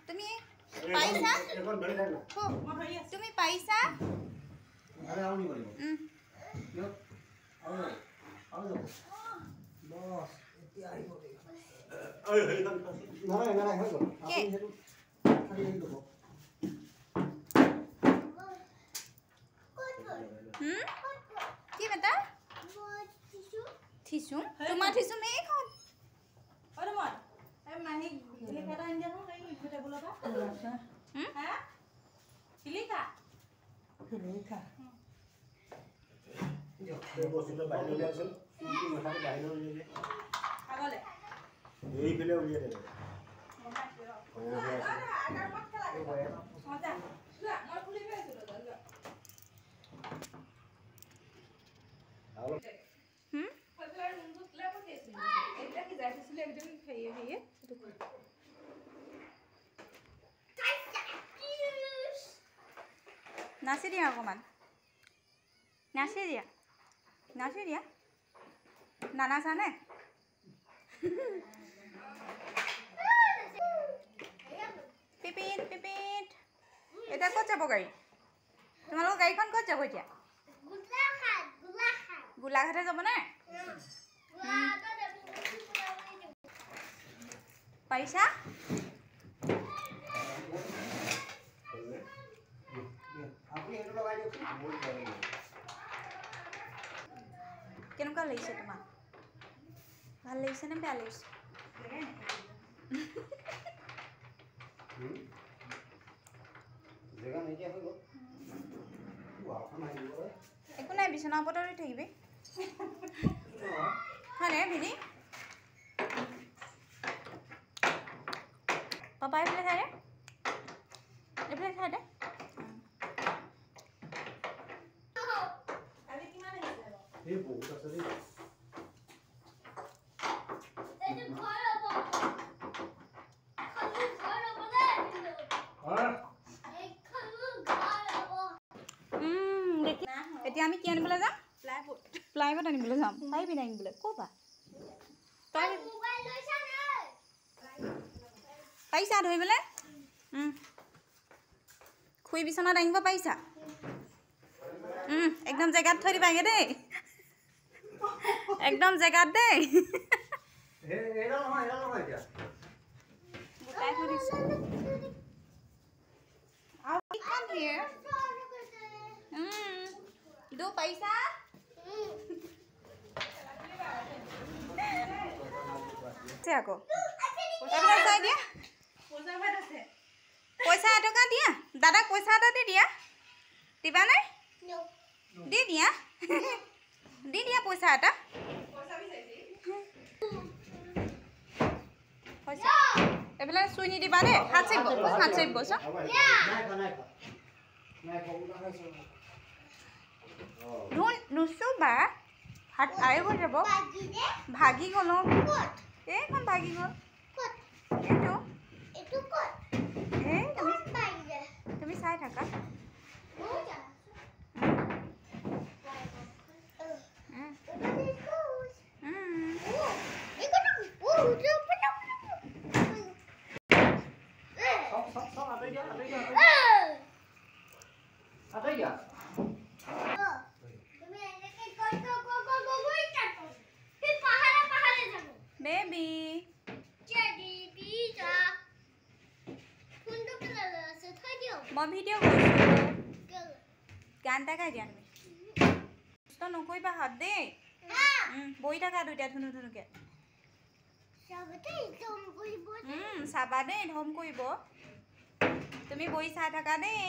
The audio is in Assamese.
তুমি পাইছা তুমি পাইছা কি বেটা থিসুম তোমার থিসুম এইখন অরে মই এই মাহি লিখাটা ইন্ডিয়া নো এই টেবুলটা হ্যাঁ লিখা এই বস্তুটা বাইরে নিয়ে আসেন কি মাথাটা বাইরে নিয়ে যাবে আগলে এই ফেলে উড়িয়ে দেবে নাচি দিয়া অকণমান নাচি দিয়া নানাচানে পিপিট পিপিট এতিয়া ক'ত যাব গাড়ী তোমালোকৰ গাড়ীখন ক'ত যাব এতিয়া গোলাঘাটে যাবনে পাৰিছা কেনেকুৱা লাগিছে তোমাক ভাল লাগিছে নে বেয়া লাগিছে একো নাই বিচনাৰ ওপৰত থাকিবি হয়নে ভিনি পাপা এইফালে চাই দে এতিয়া আমি কি আনিবলৈ যাম প্লাইবোৰ্ড আনিবলৈ যাম পাৰিবি নাই আনিবলৈ ক'বা পাৰিছা ধৰিবলৈ শুই বিচনাত দাঙিব পাৰিছা একদম জেগাত থৈ দিবাগে দেই একদম জেগাত দেই গোটাই থৈ দিছো দু পইচা আকৌ চাই দিয়া পইচা এটকা দিয়া দাদাক পইচা এটা দি দিয়া দিবা নাই দি দিয়া পইচা এটা পইচা এইফালে চুই নিদিবা দেই হাত চাইব নুচুবা হাত আই হৈ যাব ভাগি গ'ল এইখন ভাগি গ'ল এইটো তুমি চাই থাকা বেবি মই ভিডিঅ' কৰিছোঁ গান এটা গাই দিয়া তুমি কষ্ট নকৰিবা হাত দেই বহি থাকা দুইটা ধুনুকে চাবা দেই ধম কৰিব তুমি বহি চাই থাকা দেই